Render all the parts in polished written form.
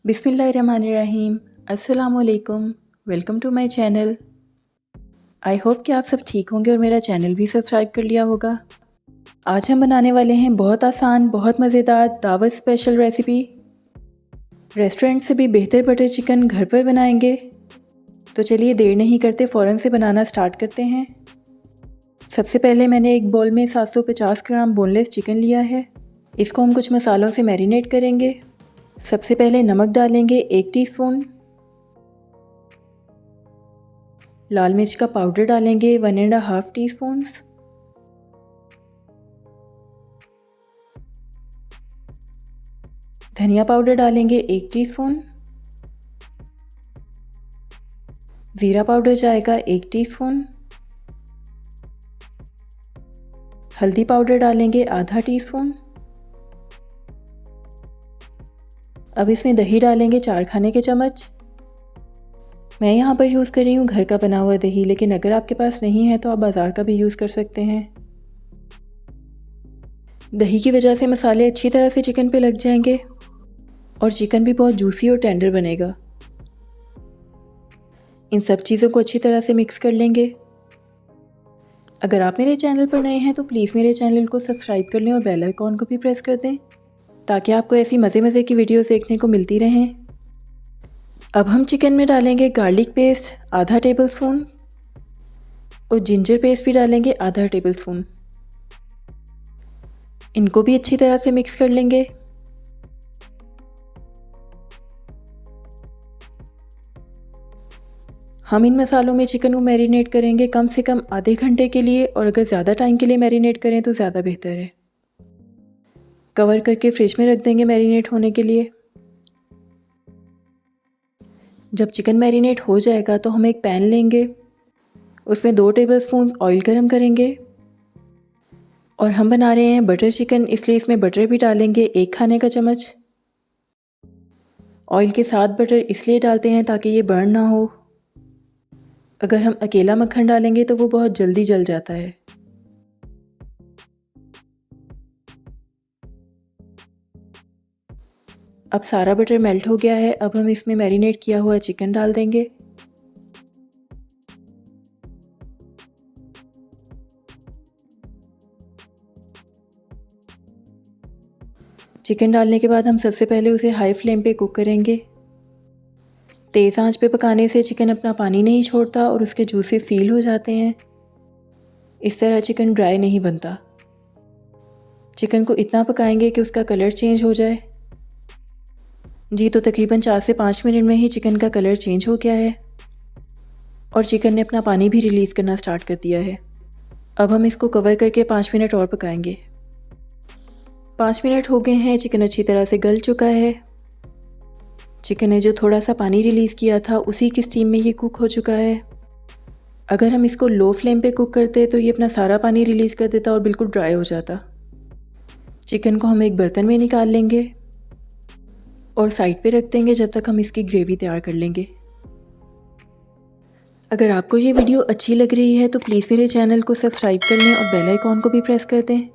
बिस्मिल्लाहिर्रहमानिर्रहीम। अस्सलाम वालेकुम। Welcome to my channel. I hope कि आप सब ठीक होंगे और मेरा चैनल भी सब्सक्राइब कर लिया होगा। आज हम बनाने वाले हैं बहुत आसान, बहुत मज़ेदार दावत स्पेशल रेसिपी। रेस्टोरेंट से भी बेहतर बटर चिकन घर पर बनाएंगे। तो चलिए देर नहीं करते, फ़ौरन से बनाना स्टार्ट करते हैं। सबसे पहले मैंने एक बाउल में 750 ग्राम बोनलेस चिकन लिया है। इसको हम कुछ मसालों से मैरिनेट करेंगे। सबसे पहले नमक डालेंगे 1 टीस्पून। लाल मिर्च का पाउडर डालेंगे 1.5 टीस्पून। धनिया पाउडर डालेंगे 1 टीस्पून। ज़ीरा पाउडर जाएगा 1 टीस्पून। हल्दी पाउडर डालेंगे आधा टीस्पून। अब इसमें दही डालेंगे 4 खाने के चम्मच। मैं यहाँ पर यूज़ कर रही हूँ घर का बना हुआ दही, लेकिन अगर आपके पास नहीं है तो आप बाज़ार का भी यूज़ कर सकते हैं। दही की वजह से मसाले अच्छी तरह से चिकन पे लग जाएंगे और चिकन भी बहुत जूसी और टेंडर बनेगा। इन सब चीज़ों को अच्छी तरह से मिक्स कर लेंगे। अगर आप मेरे चैनल पर नए हैं तो प्लीज़ मेरे चैनल को सब्सक्राइब कर लें और बेल आइकॉन को भी प्रेस कर दें, ताकि आपको ऐसी मज़े की वीडियोस देखने को मिलती रहें। अब हम चिकन में डालेंगे गार्लिक पेस्ट आधा टेबल स्पून और जिंजर पेस्ट भी डालेंगे आधा टेबल स्पून। इनको भी अच्छी तरह से मिक्स कर लेंगे। हम इन मसालों में चिकन को मैरिनेट करेंगे कम से कम आधे घंटे के लिए, और अगर ज़्यादा टाइम के लिए मैरिनेट करें तो ज़्यादा बेहतर है। कवर करके फ्रिज में रख देंगे मैरिनेट होने के लिए। जब चिकन मैरिनेट हो जाएगा तो हम एक पैन लेंगे, उसमें 2 टेबलस्पून ऑयल गरम करेंगे। और हम बना रहे हैं बटर चिकन, इसलिए इसमें बटर भी डालेंगे 1 खाने का चम्मच। ऑयल के साथ बटर इसलिए डालते हैं ताकि ये बर्न ना हो। अगर हम अकेला मक्खन डालेंगे तो वो बहुत जल्दी जल जाता है। अब सारा बटर मेल्ट हो गया है। अब हम इसमें मैरिनेट किया हुआ चिकन डाल देंगे। चिकन डालने के बाद हम सबसे पहले उसे हाई फ्लेम पे कुक करेंगे। तेज़ आंच पे पकाने से चिकन अपना पानी नहीं छोड़ता और उसके जूसेस सील हो जाते हैं। इस तरह चिकन ड्राई नहीं बनता। चिकन को इतना पकाएंगे कि उसका कलर चेंज हो जाए। जी, तो तकरीबन 4 से 5 मिनट में ही चिकन का कलर चेंज हो गया है और चिकन ने अपना पानी भी रिलीज़ करना स्टार्ट कर दिया है। अब हम इसको कवर करके 5 मिनट और पकाएंगे। 5 मिनट हो गए हैं, चिकन अच्छी तरह से गल चुका है। चिकन ने जो थोड़ा सा पानी रिलीज़ किया था उसी की स्टीम में ये कुक हो चुका है। अगर हम इसको लो फ्लेम पे कुक करते तो ये अपना सारा पानी रिलीज़ कर देता और बिल्कुल ड्राई हो जाता। चिकन को हम एक बर्तन में निकाल लेंगे और साइड पे रख देंगे जब तक हम इसकी ग्रेवी तैयार कर लेंगे। अगर आपको ये वीडियो अच्छी लग रही है तो प्लीज़ मेरे चैनल को सब्सक्राइब कर लें और बेल आइकॉन को भी प्रेस कर दें,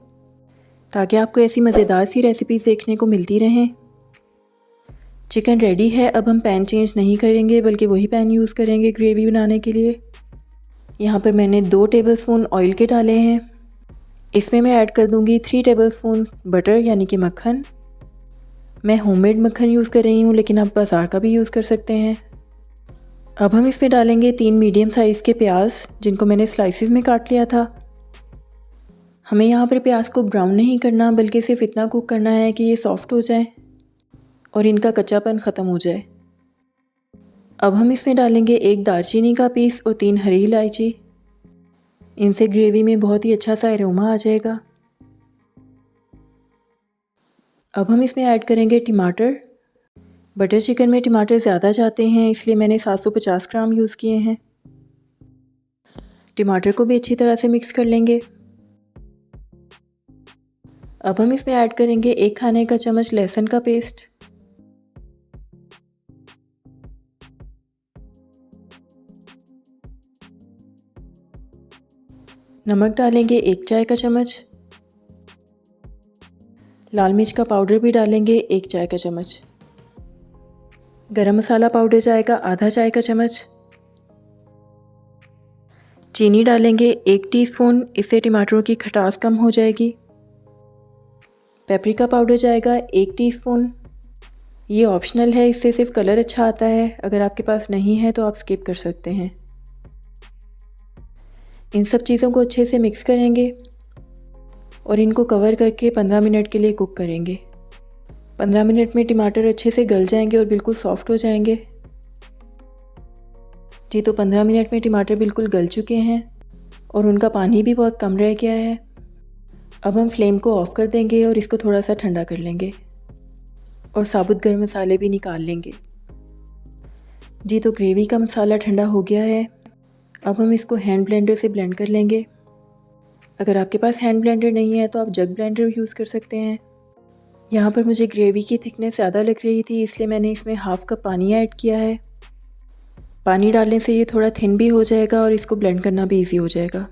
ताकि आपको ऐसी मज़ेदार सी रेसिपीज़ देखने को मिलती रहें। चिकन रेडी है। अब हम पैन चेंज नहीं करेंगे, बल्कि वही पैन यूज़ करेंगे ग्रेवी बनाने के लिए। यहाँ पर मैंने 2 टेबलस्पून ऑयल के डाले हैं। इसमें मैं ऐड कर दूँगी 3 टेबलस्पून बटर यानी कि मक्खन। मैं होममेड मक्खन यूज़ कर रही हूँ, लेकिन आप बाज़ार का भी यूज़ कर सकते हैं। अब हम इसमें डालेंगे 3 मीडियम साइज़ के प्याज, जिनको मैंने स्लाइसिस में काट लिया था। हमें यहाँ पर प्याज को ब्राउन नहीं करना, बल्कि सिर्फ इतना कुक करना है कि ये सॉफ्ट हो जाए और इनका कच्चापन ख़त्म हो जाए। अब हम इसमें डालेंगे 1 दालचीनी का पीस और 3 हरी इलायची। इनसे ग्रेवी में बहुत ही अच्छा सा अरोमा आ जाएगा। अब हम इसमें ऐड करेंगे टमाटर। बटर चिकन में टमाटर ज़्यादा जाते हैं, इसलिए मैंने 750 ग्राम यूज़ किए हैं। टमाटर को भी अच्छी तरह से मिक्स कर लेंगे। अब हम इसमें ऐड करेंगे 1 खाने का चम्मच लहसुन का पेस्ट। नमक डालेंगे 1 चाय का चम्मच। लाल मिर्च का पाउडर भी डालेंगे 1 चाय का चम्मच। गरम मसाला पाउडर जाएगा आधा चाय का चम्मच। चीनी डालेंगे 1 टीस्पून, इससे टमाटरों की खटास कम हो जाएगी। पेपरिका पाउडर जाएगा 1 टीस्पून। ये ऑप्शनल है, इससे सिर्फ कलर अच्छा आता है, अगर आपके पास नहीं है तो आप स्किप कर सकते हैं। इन सब चीज़ों को अच्छे से मिक्स करेंगे और इनको कवर करके 15 मिनट के लिए कुक करेंगे। 15 मिनट में टमाटर अच्छे से गल जाएंगे और बिल्कुल सॉफ्ट हो जाएंगे। जी तो 15 मिनट में टमाटर बिल्कुल गल चुके हैं और उनका पानी भी बहुत कम रह गया है। अब हम फ्लेम को ऑफ़ कर देंगे और इसको थोड़ा सा ठंडा कर लेंगे और साबुत गरम मसाले भी निकाल लेंगे। जी तो ग्रेवी का मसाला ठंडा हो गया है। अब हम इसको हैंड ब्लेंडर से ब्लेंड कर लेंगे। अगर आपके पास हैंड ब्लेंडर नहीं है तो आप जग ब्लेंडर यूज़ कर सकते हैं। यहाँ पर मुझे ग्रेवी की थिकनेस ज़्यादा लग रही थी, इसलिए मैंने इसमें हाफ़ कप पानी ऐड किया है। पानी डालने से ये थोड़ा थिन भी हो जाएगा और इसको ब्लेंड करना भी इजी हो जाएगा।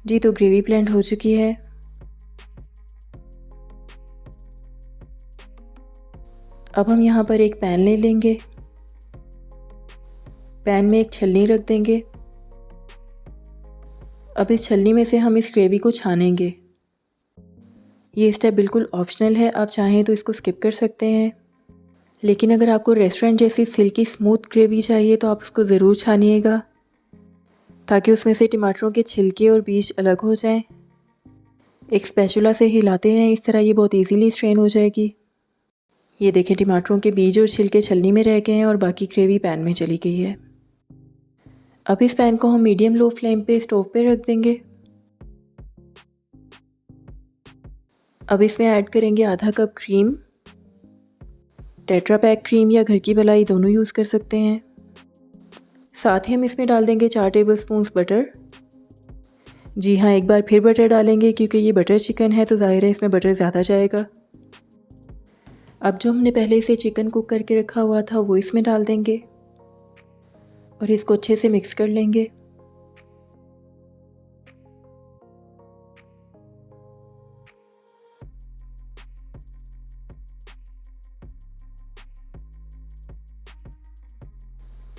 जी तो ग्रेवी ब्लेंड हो चुकी है। अब हम यहाँ पर एक पैन ले लेंगे। पैन में एक छलनी रख देंगे। अब इस छलनी में से हम इस ग्रेवी को छानेंगे। ये स्टेप बिल्कुल ऑप्शनल है, आप चाहें तो इसको स्किप कर सकते हैं, लेकिन अगर आपको रेस्टोरेंट जैसी सिल्की स्मूथ ग्रेवी चाहिए तो आप उसको ज़रूर छानिएगा, ताकि उसमें से टमाटरों के छिलके और बीज अलग हो जाएं। एक स्पैचुला से हिलाते रहें, इस तरह ये बहुत इजीली स्ट्रेन हो जाएगी। ये देखें टमाटरों के बीज और छिलके छलनी में रह गए हैं और बाकी ग्रेवी पैन में चली गई है। अब इस पैन को हम मीडियम लो फ्लेम पे स्टोव पे रख देंगे। अब इसमें ऐड करेंगे आधा cup cream. Tetra pack cream या घर की मलाई दोनों यूज़ कर सकते हैं। साथ ही हम इसमें डाल देंगे 4 टेबलस्पून बटर। जी हाँ, एक बार फिर बटर डालेंगे क्योंकि ये बटर चिकन है तो ज़ाहिर है इसमें बटर ज़्यादा जाएगा। अब जो हमने पहले से चिकन कुक करके रखा हुआ था वो इसमें डाल देंगे और इसको अच्छे से मिक्स कर लेंगे।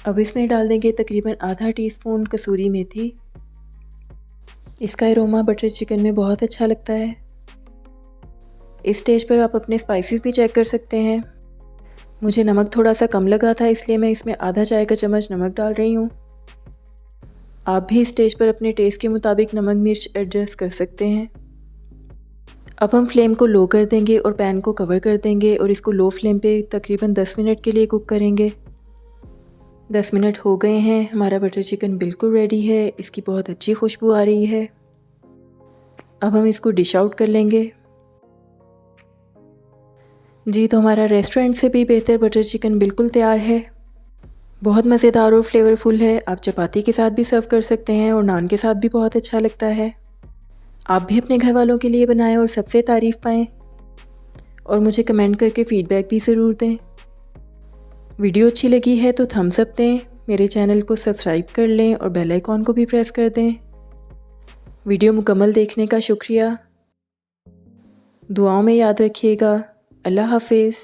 अब इसमें डाल देंगे तकरीबन आधा टीस्पून कसूरी मेथी। इसका एरोमा बटर चिकन में बहुत अच्छा लगता है। इस स्टेज पर आप अपने स्पाइसेस भी चेक कर सकते हैं। मुझे नमक थोड़ा सा कम लगा था, इसलिए मैं इसमें आधा चाय का चम्मच नमक डाल रही हूँ। आप भी इस स्टेज पर अपने टेस्ट के मुताबिक नमक मिर्च एडजस्ट कर सकते हैं। अब हम फ्लेम को लो कर देंगे और पैन को कवर कर देंगे और इसको लो फ्लेम पे तकरीबन 10 मिनट के लिए कुक करेंगे। 10 मिनट हो गए हैं, हमारा बटर चिकन बिल्कुल रेडी है, इसकी बहुत अच्छी खुशबू आ रही है। अब हम इसको डिश आउट कर लेंगे। जी तो हमारा रेस्टोरेंट से भी बेहतर बटर चिकन बिल्कुल तैयार है। बहुत मज़ेदार और फ्लेवरफुल है। आप चपाती के साथ भी सर्व कर सकते हैं और नान के साथ भी बहुत अच्छा लगता है। आप भी अपने घर वालों के लिए बनाएं और सबसे तारीफ़ पाएं और मुझे कमेंट करके फ़ीडबैक भी ज़रूर दें। वीडियो अच्छी लगी है तो थम्स अप दें, मेरे चैनल को सब्सक्राइब कर लें और बेल आइकॉन को भी प्रेस कर दें। वीडियो मुकम्मल देखने का शुक्रिया। दुआओं में याद रखिएगा। अल्लाह हाफिज़।